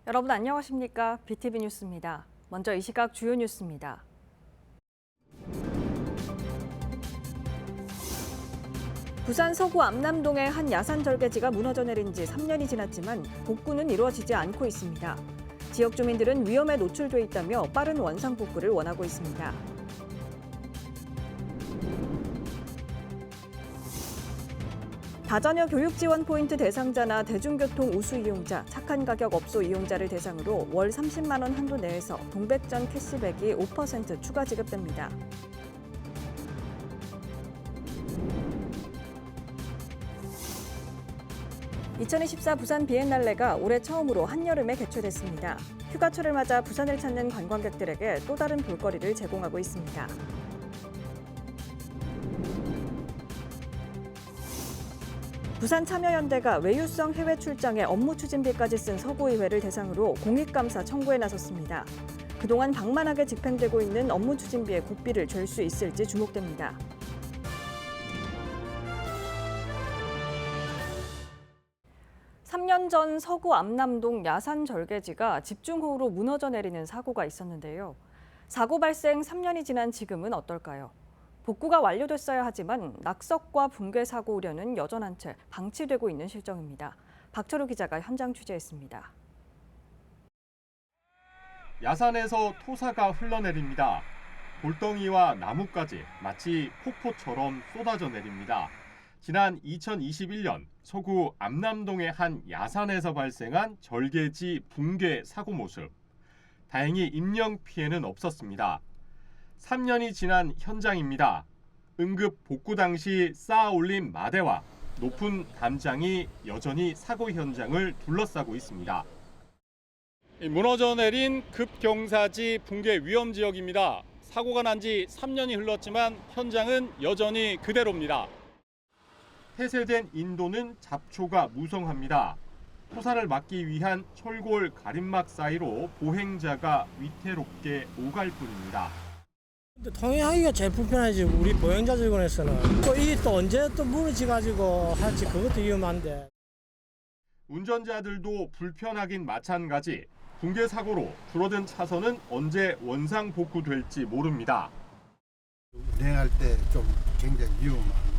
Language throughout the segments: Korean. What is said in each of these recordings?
여러분 안녕하십니까? BTV 뉴스입니다. 먼저 이 시각 주요 뉴스입니다. 부산 서구 암남동의 한 야산 절개지가 무너져 내린 지 3년이 지났지만 복구는 이루어지지 않고 있습니다. 지역 주민들은 위험에 노출돼 있다며 빠른 원상 복구를 원하고 있습니다. 다자녀 교육 지원 포인트 대상자나 대중교통 우수 이용자, 착한 가격 업소 이용자를 대상으로 월 30만 원 한도 내에서 동백전 캐시백이 5% 추가 지급됩니다. (2024) 부산 비엔날레가 올해 처음으로 한여름에 개최됐습니다. 휴가철을 맞아 부산을 찾는 관광객들에게 또 다른 볼거리를 제공하고 있습니다. 부산참여연대가 외유성 해외 출장에 업무 추진비까지 쓴 서구의회를 대상으로 공익감사 청구에 나섰습니다. 그동안 방만하게 집행되고 있는 업무 추진비의 고삐를 잴 수 있을지 주목됩니다. (3년) 전 서구 암남동 야산 절개지가 집중호우로 무너져 내리는 사고가 있었는데요. 사고 발생 3년이 지난 지금은 어떨까요? 복구가 완료됐어야 하지만 낙석과 붕괴 사고 우려는 여전한 채 방치되고 있는 실정입니다. 박철우 기자가 현장 취재했습니다. 야산에서 토사가 흘러내립니다. 골덩이와 나무까지 마치 폭포처럼 쏟아져 내립니다. 지난 2021년 서구 암남동의 한 야산에서 발생한 절개지 붕괴 사고 모습. 다행히 인명 피해는 없었습니다. 3년이 지난 현장입니다. 응급 복구 당시 쌓아 올린 마대와 높은 담장이 여전히 사고 현장을 둘러싸고 있습니다. 무너져 내린 급경사지 붕괴 위험 지역입니다. 사고가 난 지 3년이 흘렀지만 현장은 여전히 그대로입니다. 폐쇄된 인도는 잡초가 무성합니다. 토사를 막기 위한 철골 가림막 사이로 보행자가 위태롭게 오갈 뿐입니다. 통행하기가 제일 불편하지. 우리 보행자 주변에서는 또 이게 또 언제 또 무너져가지고 할지 그것도 위험한데. 운전자들도 불편하긴 마찬가지. 붕괴 사고로 줄어든 차선은 언제 원상 복구될지 모릅니다. 운행할 때 좀 굉장히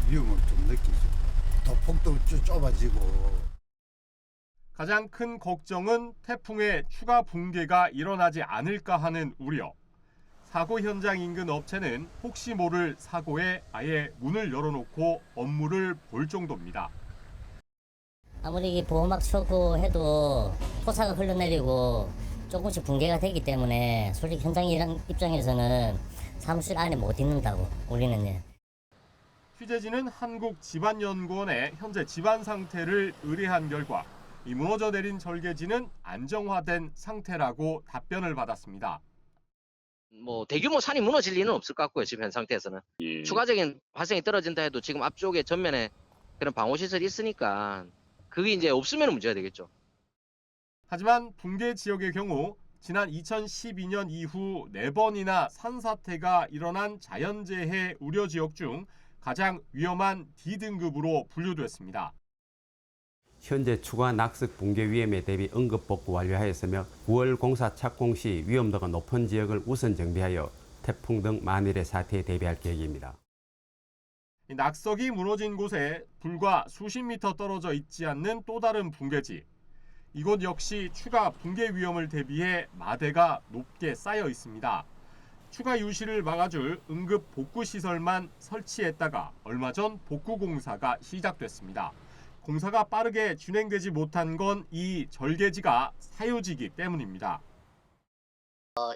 위험을 좀 느끼죠. 더 폭도 좁아지고. 가장 큰 걱정은 태풍의 추가 붕괴가 일어나지 않을까 하는 우려. 사고 현장 인근 업체는 혹시 모를 사고에 아예 문을 열어놓고 업무를 볼 정도입니다. 아무리 보호막 쳐고 해도 토사가 흘러내리고 조금씩 붕괴가 되기 때문에 솔직히 현장 입장에서는 사무실 안에 못 있는다고 우리는. 취재진은 한국지반연구원에 현재 집안 상태를 의뢰한 결과 이 무너져 내린 절개지는 안정화된 상태라고 답변을 받았습니다. 대규모 산이 무너질 리는 없을 것 같고요. 지금 현 상태에서는. 추가적인 발생이 떨어진다 해도 지금 앞쪽에 전면에 그런 방호시설이 있으니까 그게 이제 없으면 문제가 되겠죠. 하지만 붕괴 지역의 경우 지난 2012년 이후 4번이나 산사태가 일어난 자연재해 우려 지역 중 가장 위험한 D등급으로 분류됐습니다. 현재 추가 낙석 붕괴 위험에 대비 응급 복구 완료하였으며 9월 공사 착공 시 위험도가 높은 지역을 우선 정비하여 태풍 등 만일의 사태에 대비할 계획입니다. 낙석이 무너진 곳에 불과 수십 미터 떨어져 있지 않는 또 다른 붕괴지. 이곳 역시 추가 붕괴 위험을 대비해 마대가 높게 쌓여 있습니다. 추가 유실을 막아줄 응급 복구 시설만 설치했다가 얼마 전 복구 공사가 시작됐습니다. 공사가 빠르게 진행되지 못한 건 이 절개지가 사유지이기 때문입니다.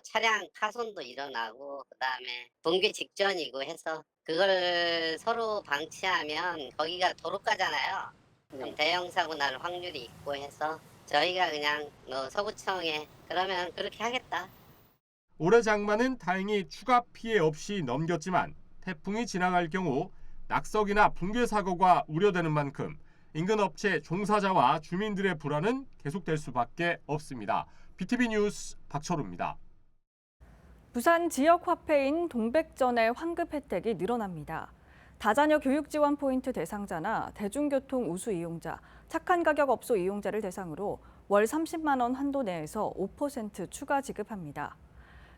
차량 파손도 일어나고 그다음에 붕괴 직전이고 해서 그걸 서로 방치하면 거기가 도로가잖아요. 좀 대형 사고 날 확률이 있고 해서 저희가 그냥 서구청에 그러면 그렇게 하겠다. 올해 장마는 다행히 추가 피해 없이 넘겼지만 태풍이 지나갈 경우 낙석이나 붕괴 사고가 우려되는 만큼 인근 업체 종사자와 주민들의 불안은 계속될 수밖에 없습니다. BTV 뉴스 박철우입니다. 부산 지역 화폐인 동백전의 환급 혜택이 늘어납니다. 다자녀 교육 지원 포인트 대상자나 대중교통 우수 이용자, 착한 가격 업소 이용자를 대상으로 월 30만 원 한도 내에서 5% 추가 지급합니다.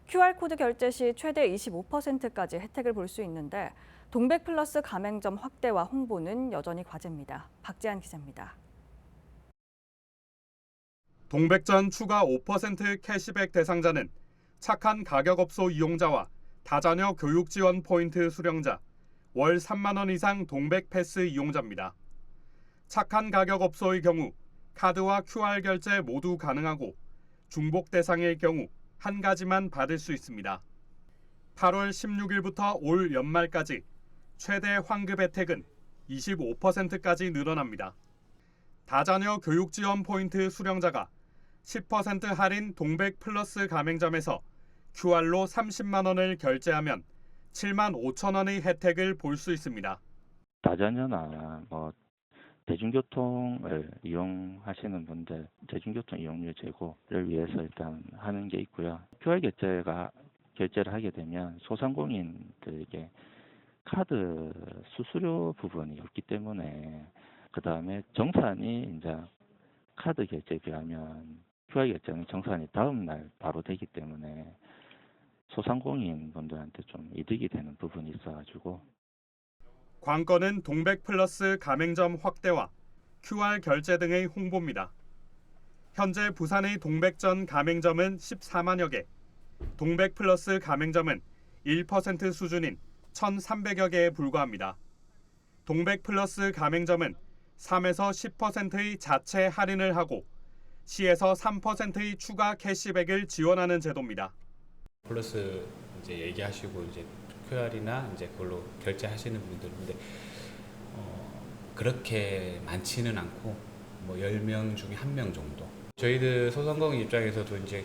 QR코드 결제 시 최대 25%까지 혜택을 볼 수 있는데 동백플러스 가맹점 확대와 홍보는 여전히 과제입니다. 박지한 기자입니다. 동백전 추가 5% 캐시백 대상자는 착한 가격업소 이용자와 다자녀 교육 지원 포인트 수령자, 월 3만 원 이상 동백패스 이용자입니다. 착한 가격업소의 경우 카드와 QR 결제 모두 가능하고 중복 대상일 경우 한 가지만 받을 수 있습니다. 8월 16일부터 올 연말까지 최대 환급 혜택은 25%까지 늘어납니다. 다자녀 교육 지원 포인트 수령자가 10% 할인 동백 플러스 가맹점에서 QR로 30만 원을 결제하면 7만 5천 원의 혜택을 볼 수 있습니다. 다자녀나 대중교통을 이용하시는 분들 대중교통 이용료 제고를 위해서 일단 하는 게 있고요. QR 결제를 하게 되면 소상공인들에게 카드 수수료 부분이 없기 때문에 그다음에 정산이 이제 카드 결제에 비하면 QR 결제는 정산이 다음 날 바로 되기 때문에 소상공인 분들한테 좀 이득이 되는 부분이 있어가지고 관건은 동백 플러스 가맹점 확대와 QR 결제 등의 홍보입니다. 현재 부산의 동백전 가맹점은 14만여 개, 동백 플러스 가맹점은 1% 수준인 1,300여 개에 불과합니다. 동백 플러스 가맹점은 3에서 10%의 자체 할인을 하고 시에서 3%의 추가 캐시백을 지원하는 제도입니다. 플러스 이제 얘기하시고 이제 QR이나 이제 그걸로 결제하시는 분들인데 그렇게 많지는 않고 뭐 10명 중에 1명 정도. 저희들 소상공인 입장에서도 이제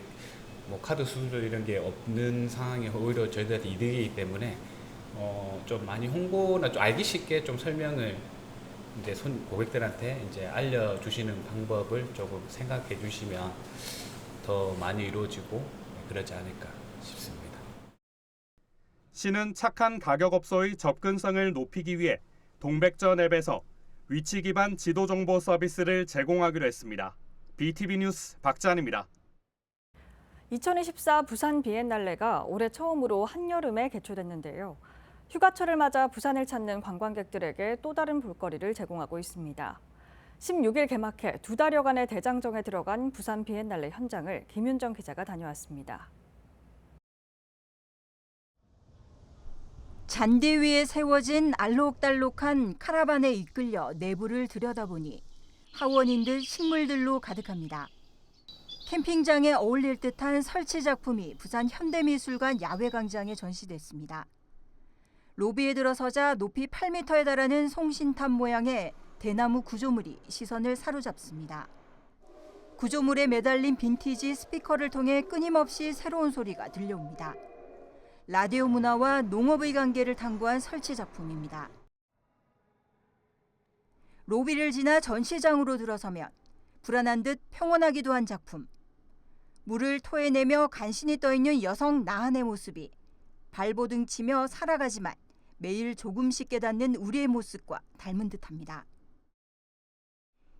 뭐 카드 수수료 이런 게 없는 상황이 오히려 저희들한테 이득이기 때문에 좀 많이 홍보나 좀 알기 쉽게 좀 설명을 이제 고객들한테 이제 알려주시는 방법을 조금 생각해 주시면 더 많이 이루어지고 그러지 않을까 싶습니다. 시는 착한 가격업소의 접근성을 높이기 위해 동백전 앱에서 위치 기반 지도 정보 서비스를 제공하기로 했습니다. BTV 뉴스 박지한입니다. 2024 부산 비엔날레가 올해 처음으로 한여름에 개최됐는데요. 휴가철을 맞아 부산을 찾는 관광객들에게 또 다른 볼거리를 제공하고 있습니다. 16일 개막해 2달여간의 대장정에 들어간 부산 비엔날레 현장을 김윤정 기자가 다녀왔습니다. 잔디 위에 세워진 알록달록한 카라반에 이끌려 내부를 들여다보니 하원인 듯 식물들로 가득합니다. 캠핑장에 어울릴 듯한 설치 작품이 부산 현대미술관 야외광장에 전시됐습니다. 로비에 들어서자 높이 8m에 달하는 송신탑 모양의 대나무 구조물이 시선을 사로잡습니다. 구조물에 매달린 빈티지 스피커를 통해 끊임없이 새로운 소리가 들려옵니다. 라디오 문화와 농업의 관계를 탐구한 설치 작품입니다. 로비를 지나 전시장으로 들어서면 불안한 듯 평온하기도 한 작품. 물을 토해내며 간신히 떠있는 여성 나한의 모습이 발버둥 치며 살아가지만 매일 조금씩 깨닫는 우리의 모습과 닮은 듯합니다.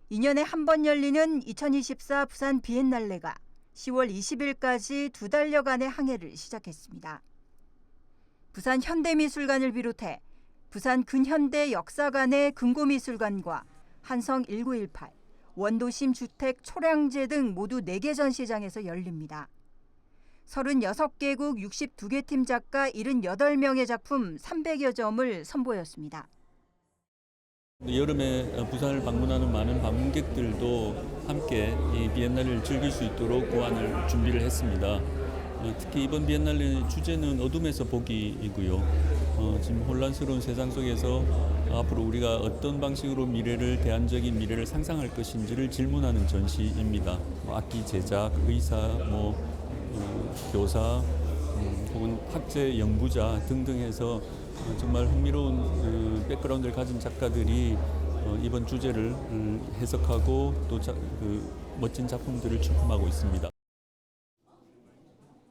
2년에 한 번 열리는 2024 부산 비엔날레가 10월 20일까지 2달여간의 항해를 시작했습니다. 부산 현대미술관을 비롯해 부산 근현대 역사관의 금고미술관과 한성 1918, 원도심 주택 초량제 등 모두 4개 전시장에서 열립니다. 36개국 62개 팀 작가 78명의 작품 300여 점을 선보였습니다. 여름에 부산을 방문하는 많은 방문객들도 함께 이 비엔날레를 즐길 수 있도록 고안을 준비를 했습니다. 특히 이번 비엔날레 주제는 어둠에서 보기이고요. 지금 혼란스러운 세상 속에서 앞으로 우리가 어떤 방식으로 대안적인 미래를 상상할 것인지를 질문하는 전시입니다. 악기 제작, 의사, 교사, 혹은 학제 연구자 등등 해서 정말 흥미로운 백그라운드를 가진 작가들이 이번 주제를 해석하고 또 멋진 작품들을 출품하고 있습니다.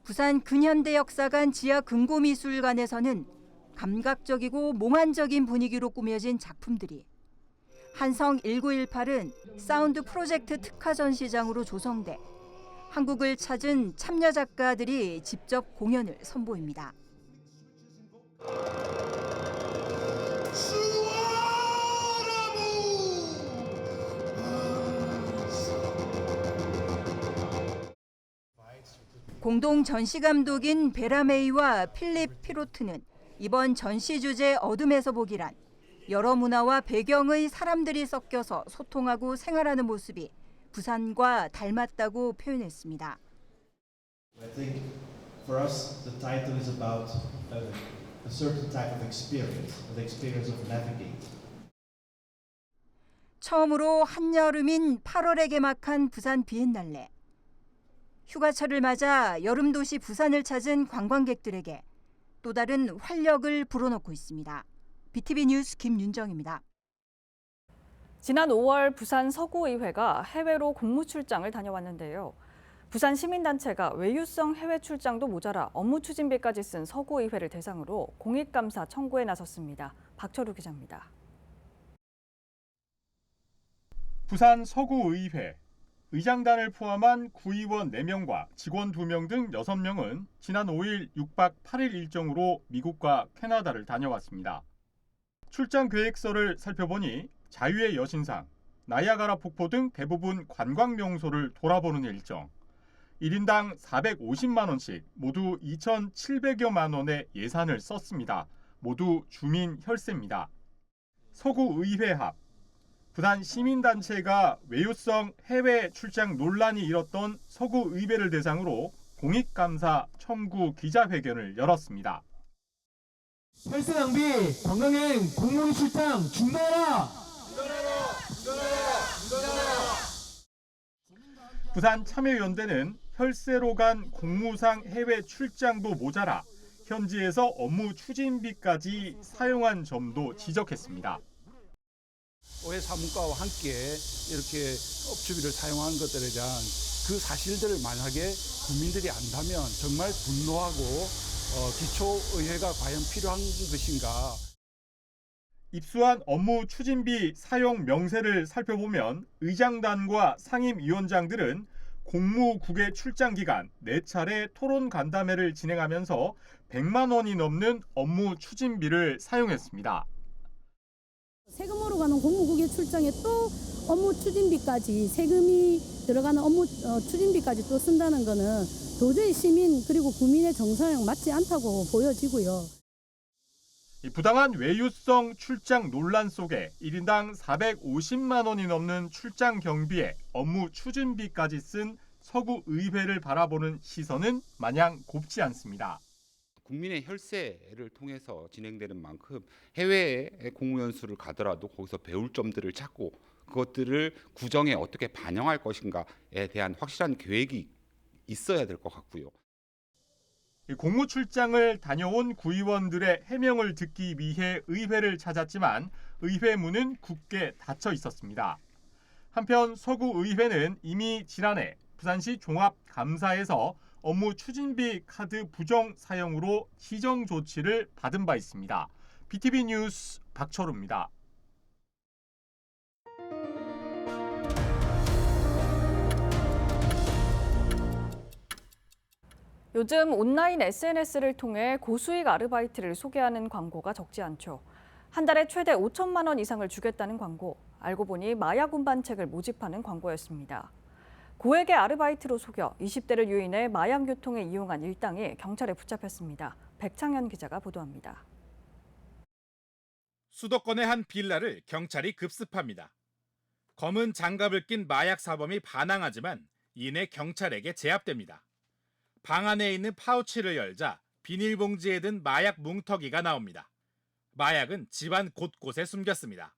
부산 근현대역사관 지하 금고미술관에서는 감각적이고 몽환적인 분위기로 꾸며진 작품들이 한성 1918은 사운드 프로젝트 특화 전시장으로 조성돼 한국을 찾은 참여 작가들이 직접 공연을 선보입니다. 공동 전시 감독인 베라 메이와 필립 피로트는 이번 전시 주제 어둠에서 보기란 여러 문화와 배경의 사람들이 섞여서 소통하고 생활하는 모습이 부산과 닮았다고 표현했습니다. I think for us the title is about a certain type of experience, the experience of navigating. 처음으로 한여름인 8월에 개막한 부산 비엔날레. 휴가철을 맞아 여름 도시 부산을 찾은 관광객들에게 또 다른 활력을 불어넣고 있습니다. BTV 뉴스 김윤정입니다. 지난 5월 부산 서구의회가 해외로 공무 출장을 다녀왔는데요. 부산 시민단체가 외유성 해외 출장도 모자라 업무 추진비까지 쓴 서구의회를 대상으로 공익감사 청구에 나섰습니다. 박철우 기자입니다. 부산 서구의회. 의장단을 포함한 구의원 4명과 직원 2명 등 6명은 지난 5일 6박 8일 일정으로 미국과 캐나다를 다녀왔습니다. 출장 계획서를 살펴보니 자유의 여신상, 나이아가라 폭포 등 대부분 관광 명소를 돌아보는 일정, 1인당 450만 원씩 모두 2,700여만 원의 예산을 썼습니다. 모두 주민 혈세입니다. 서구의회 합. 부산 시민단체가 외유성 해외 출장 논란이 일었던 서구의회를 대상으로 공익감사 청구 기자회견을 열었습니다. 혈세 낭비, 관광여행, 공무원 출장 중단하라! 부산 참여연대는 혈세로 간 공무상 해외 출장도 모자라 현지에서 업무 추진비까지 사용한 점도 지적했습니다. 오해 사문과와 함께 이렇게 업추비를 사용한 것들에 대한 그 사실들을 만약에 국민들이 안다면 정말 분노하고 기초의회가 과연 필요한 것인가. 입수한 업무 추진비 사용 명세를 살펴보면 의장단과 상임위원장들은 공무국외 출장 기간 4차례 토론 간담회를 진행하면서 100만 원이 넘는 업무 추진비를 사용했습니다. 세금으로 가는 공무국외 출장에 또 업무 추진비까지 세금이 들어가는 업무 추진비까지 또 쓴다는 거는 도저히 시민 그리고 국민의 정서랑 맞지 않다고 보여지고요. 부당한 외유성 출장 논란 속에 1인당 450만 원이 넘는 출장 경비에 업무 추진비까지 쓴 서구의회를 바라보는 시선은 마냥 곱지 않습니다. 국민의 혈세를 통해서 진행되는 만큼 해외에 공무연수를 가더라도 거기서 배울 점들을 찾고 그것들을 구정에 어떻게 반영할 것인가에 대한 확실한 계획이 있어야 될 것 같고요. 공무 출장을 다녀온 구의원들의 해명을 듣기 위해 의회를 찾았지만 의회 문은 굳게 닫혀 있었습니다. 한편 서구의회는 이미 지난해 부산시 종합감사에서 업무 추진비 카드 부정 사용으로 시정 조치를 받은 바 있습니다. BTV 뉴스 박철우입니다. 요즘 온라인 SNS를 통해 고수익 아르바이트를 소개하는 광고가 적지 않죠. 한 달에 최대 5천만 원 이상을 주겠다는 광고, 알고 보니 마약 운반책을 모집하는 광고였습니다. 고액의 아르바이트로 속여 20대를 유인해 마약 유통에 이용한 일당이 경찰에 붙잡혔습니다. 백창현 기자가 보도합니다. 수도권의 한 빌라를 경찰이 급습합니다. 검은 장갑을 낀 마약 사범이 반항하지만 이내 경찰에게 제압됩니다. 방 안에 있는 파우치를 열자 비닐봉지에 든 마약 뭉터기가 나옵니다. 마약은 집안 곳곳에 숨겼습니다.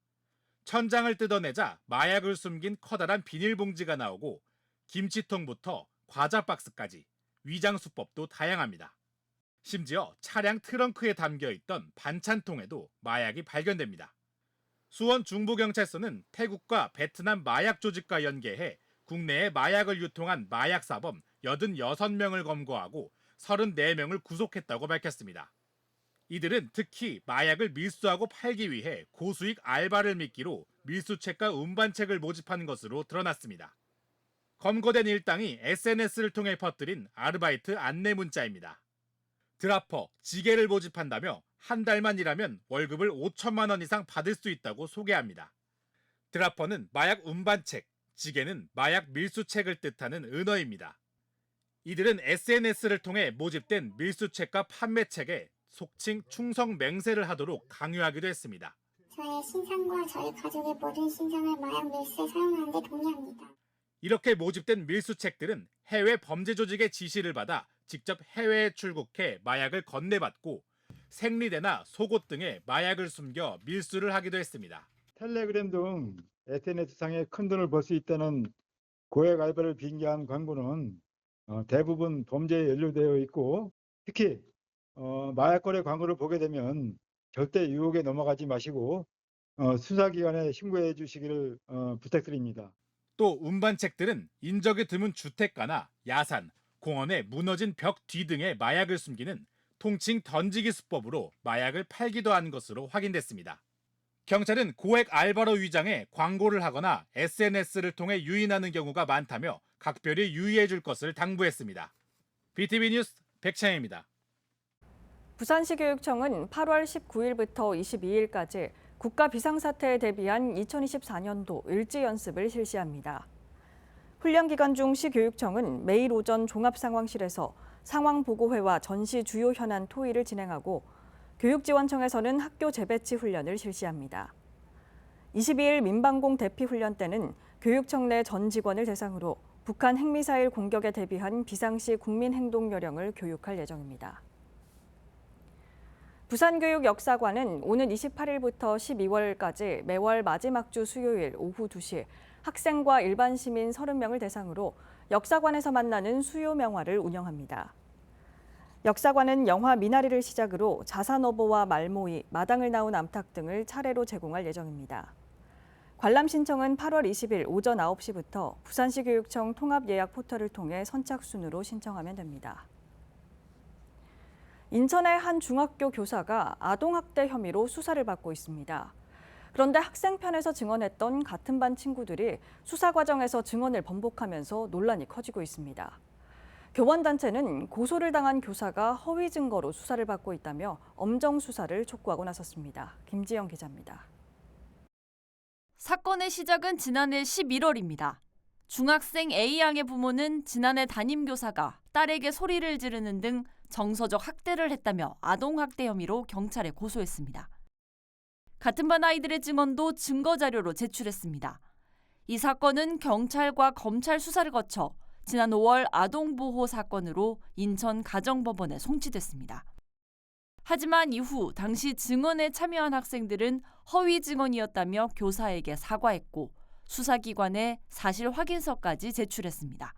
천장을 뜯어내자 마약을 숨긴 커다란 비닐봉지가 나오고 김치통부터 과자 박스까지 위장 수법도 다양합니다. 심지어 차량 트렁크에 담겨있던 반찬통에도 마약이 발견됩니다. 수원 중부경찰서는 태국과 베트남 마약 조직과 연계해 국내에 마약을 유통한 마약사범 86명을 검거하고 34명을 구속했다고 밝혔습니다. 이들은 특히 마약을 밀수하고 팔기 위해 고수익 알바를 미끼로 밀수책과 운반책을 모집한 것으로 드러났습니다. 검거된 일당이 SNS를 통해 퍼뜨린 아르바이트 안내 문자입니다. 드라퍼, 지게를 모집한다며 한 달만 일하면 월급을 5천만 원 이상 받을 수 있다고 소개합니다. 드라퍼는 마약 운반책, 지게는 마약 밀수책을 뜻하는 은어입니다. 이들은 SNS를 통해 모집된 밀수책과 판매책에 속칭 충성 맹세를 하도록 강요하기도 했습니다. 저의 신상과 저희 가족의 모든 신상을 마약 밀수에 사용하는 데 동의합니다. 이렇게 모집된 밀수책들은 해외 범죄 조직의 지시를 받아 직접 해외에 출국해 마약을 건네받고 생리대나 속옷 등에 마약을 숨겨 밀수를 하기도 했습니다. 텔레그램 등 SNS상에 큰돈을 벌 수 있다는 고액 알바를 빙자한 광고는 대부분 범죄에 연루되어 있고, 특히 마약 거래 광고를 보게 되면 절대 유혹에 넘어가지 마시고 수사기관에 신고해 주시기를 부탁드립니다. 또 운반책들은 인적이 드문 주택가나 야산, 공원의 무너진 벽 뒤 등에 마약을 숨기는 통칭 던지기 수법으로 마약을 팔기도 한 것으로 확인됐습니다. 경찰은 고액 알바로 위장해 광고를 하거나 SNS를 통해 유인하는 경우가 많다며 각별히 유의해 줄 것을 당부했습니다. BTV 뉴스 백창희입니다. 부산시교육청은 8월 19일부터 22일까지 국가 비상사태에 대비한 2024년도 일지연습을 실시합니다. 훈련 기간 중 시교육청은 매일 오전 종합상황실에서 상황보고회와 전시 주요 현안 토의를 진행하고 교육지원청에서는 학교 재배치 훈련을 실시합니다. 22일 민방공 대피 훈련 때는 교육청 내 전 직원을 대상으로 북한 핵미사일 공격에 대비한 비상시 국민행동요령을 교육할 예정입니다. 부산교육역사관은 오는 28일부터 12월까지 매월 마지막 주 수요일 오후 2시 학생과 일반 시민 30명을 대상으로 역사관에서 만나는 수요 명화를 운영합니다. 역사관은 영화 미나리를 시작으로 자산어보와 말모이, 마당을 나온 암탉 등을 차례로 제공할 예정입니다. 관람 신청은 8월 20일 오전 9시부터 부산시 교육청 통합예약 포털을 통해 선착순으로 신청하면 됩니다. 인천의 한 중학교 교사가 아동학대 혐의로 수사를 받고 있습니다. 그런데 학생 편에서 증언했던 같은 반 친구들이 수사 과정에서 증언을 번복하면서 논란이 커지고 있습니다. 교원단체는 고소를 당한 교사가 허위 증거로 수사를 받고 있다며 엄정 수사를 촉구하고 나섰습니다. 김지영 기자입니다. 사건의 시작은 지난해 11월입니다. 중학생 A양의 부모는 지난해 담임교사가 딸에게 소리를 지르는 등 정서적 학대를 했다며 아동학대 혐의로 경찰에 고소했습니다. 같은 반 아이들의 증언도 증거자료로 제출했습니다. 이 사건은 경찰과 검찰 수사를 거쳐 지난 5월 아동보호 사건으로 인천 가정법원에 송치됐습니다. 하지만 이후 당시 증언에 참여한 학생들은 허위 증언이었다며 교사에게 사과했고 수사기관에 사실 확인서까지 제출했습니다.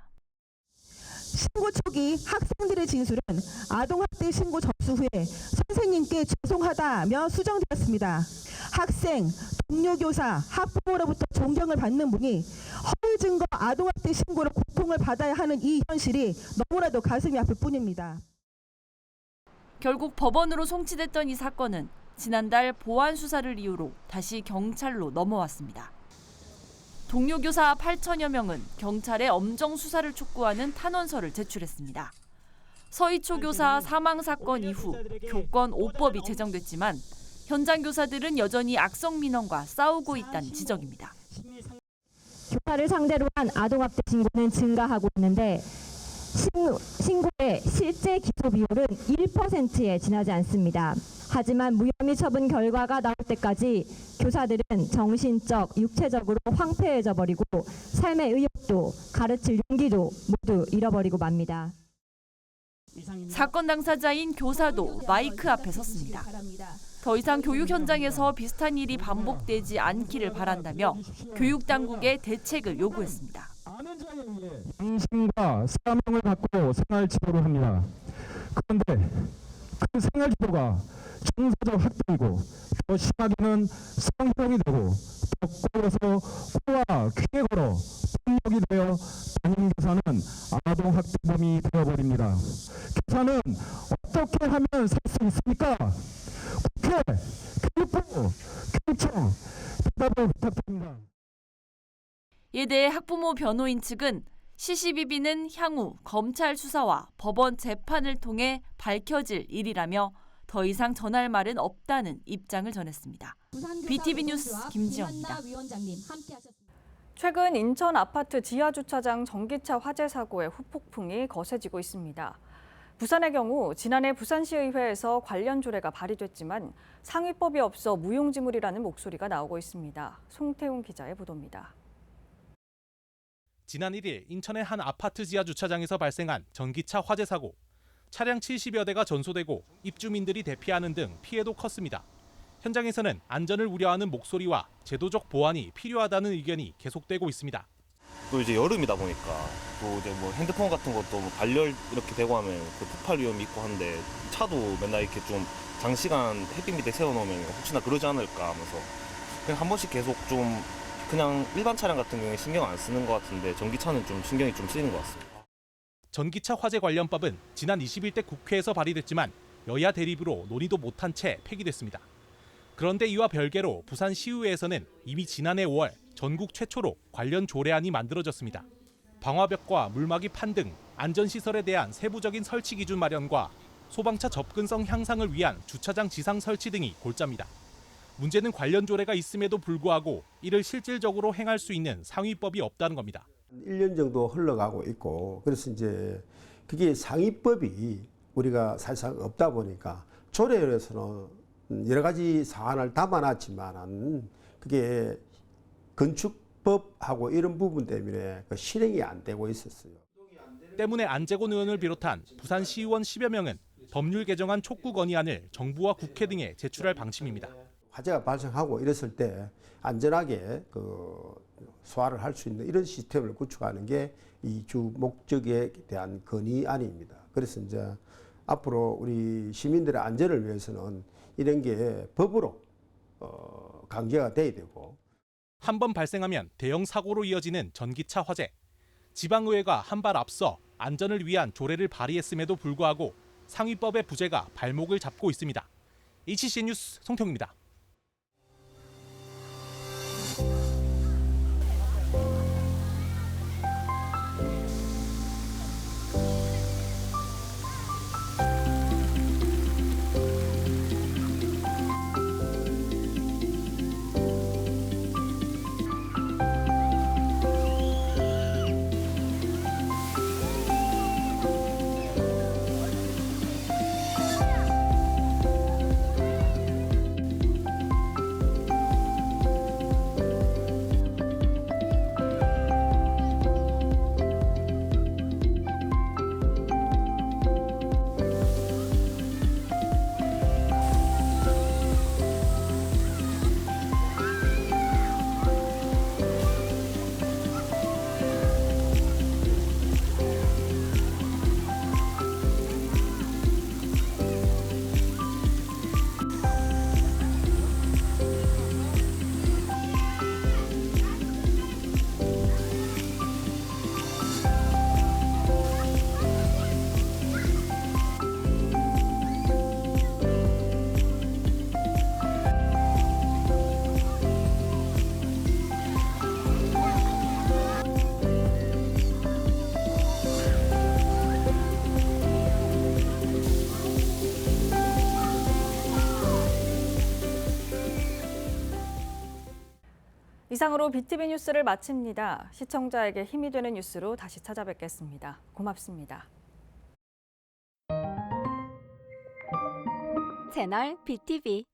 신고 초기 학생들의 진술은 아동학대 신고 접수 후에 선생님께 죄송하다며 수정되었습니다. 학생, 동료 교사, 학부모로부터 존경을 받는 분이 허위 증거 아동학대 신고로 고통을 받아야 하는 이 현실이 너무나도 가슴이 아플 뿐입니다. 결국 법원으로 송치됐던 이 사건은 지난달 보안 수사를 이유로 다시 경찰로 넘어왔습니다. 동료 교사 8천여 명은 경찰에 엄정 수사를 촉구하는 탄원서를 제출했습니다. 서희초 교사 사망 사건 이후 교권 5법이 제정됐지만 현장 교사들은 여전히 악성 민원과 싸우고 있다는 지적입니다. 교사를 상대로 한 아동학대 신고는 증가하고 있는데 신고의 실제 기소 비율은 1%에 지나지 않습니다. 하지만 무혐의 처분 결과가 나올 때까지 교사들은 정신적, 육체적으로 황폐해져 버리고 삶의 의욕도 가르칠 용기도 모두 잃어버리고 맙니다. 사건 당사자인 교사도 마이크 앞에 섰습니다. 더 이상 교육 현장에서 비슷한 일이 반복되지 않기를 바란다며 교육 당국에 대책을 요구했습니다. 양심과 사명을 갖고 생활지도를 합니다. 그런데 그 생활지도가 정서적 학대이고 더 심하게는 성희롱이 되고 더 꼬여서 코와 귀에 걸어 폭력이 되어 담임교사는 아동학대범이 되어버립니다. 교사는 어떻게 하면 살 수 있습니까? 국회, 교육부, 교육청 대답을 부탁드립니다. 이에 대해 학부모 변호인 측은 시시비비는 향후 검찰 수사와 법원 재판을 통해 밝혀질 일이라며 더 이상 전할 말은 없다는 입장을 전했습니다. BTV 뉴스 김지연입니다. 최근 인천 아파트 지하주차장 전기차 화재 사고의 후폭풍이 거세지고 있습니다. 부산의 경우 지난해 부산시의회에서 관련 조례가 발의됐지만 상위법이 없어 무용지물이라는 목소리가 나오고 있습니다. 송태훈 기자의 보도입니다. 지난 1일 인천의 한 아파트 지하 주차장에서 발생한 전기차 화재 사고. 차량 70여 대가 전소되고 입주민들이 대피하는 등 피해도 컸습니다. 현장에서는 안전을 우려하는 목소리와 제도적 보완이 필요하다는 의견이 계속되고 있습니다. 또 이제 여름이다 보니까 또 이제 뭐 핸드폰 같은 것도 뭐 발열 이렇게 되고 하면 그 폭발 위험이 있고 한데 차도 맨날 이렇게 좀 장시간 햇빛 밑에 세워놓으면 혹시나 그러지 않을까 하면서 그냥 한 번씩 계속 좀 그냥 일반 차량 같은 경우에 신경 안 쓰는 것 같은데 전기차는 좀 신경이 좀 쓰이는 것 같습니다. 전기차 화재 관련법은 지난 21대 국회에서 발의됐지만 여야 대립으로 논의도 못한 채 폐기됐습니다. 그런데 이와 별개로 부산시의회에서는 이미 지난해 5월 전국 최초로 관련 조례안이 만들어졌습니다. 방화벽과 물막이 판 등 안전시설에 대한 세부적인 설치 기준 마련과 소방차 접근성 향상을 위한 주차장 지상 설치 등이 골자입니다. 문제는 관련 조례가 있음에도 불구하고 이를 실질적으로 행할 수 있는 상위법이 없다는 겁니다. 1년 정도 흘러가고 있고 그래서 이제 그게 상위법이 우리가 사실상 없다 보니까 조례에서는 여러 가지 사안을 담아놨지만은 그게 건축법하고 이런 부분 때문에 실행이 안 되고 있었어요. 때문에 안재곤 의원을 비롯한 부산시의원 10여 명은 법률 개정안 촉구 건의안을 정부와 국회 등에 제출할 방침입니다. 화재가 발생하고 이랬을 때 안전하게 소화를 할 수 있는 이런 시스템을 구축하는 게 이 주 목적에 대한 건의안입니다. 그래서 이제 앞으로 우리 시민들의 안전을 위해서는 이런 게 법으로 강제가 돼야 되고. 한 번 발생하면 대형 사고로 이어지는 전기차 화재. 지방의회가 한 발 앞서 안전을 위한 조례를 발의했음에도 불구하고 상위법의 부재가 발목을 잡고 있습니다. HCN 뉴스 송태웅입니다. 이상으로 BTV 뉴스를 마칩니다. 시청자에게 힘이 되는 뉴스로 다시 찾아뵙겠습니다. 고맙습니다. 채널 BTV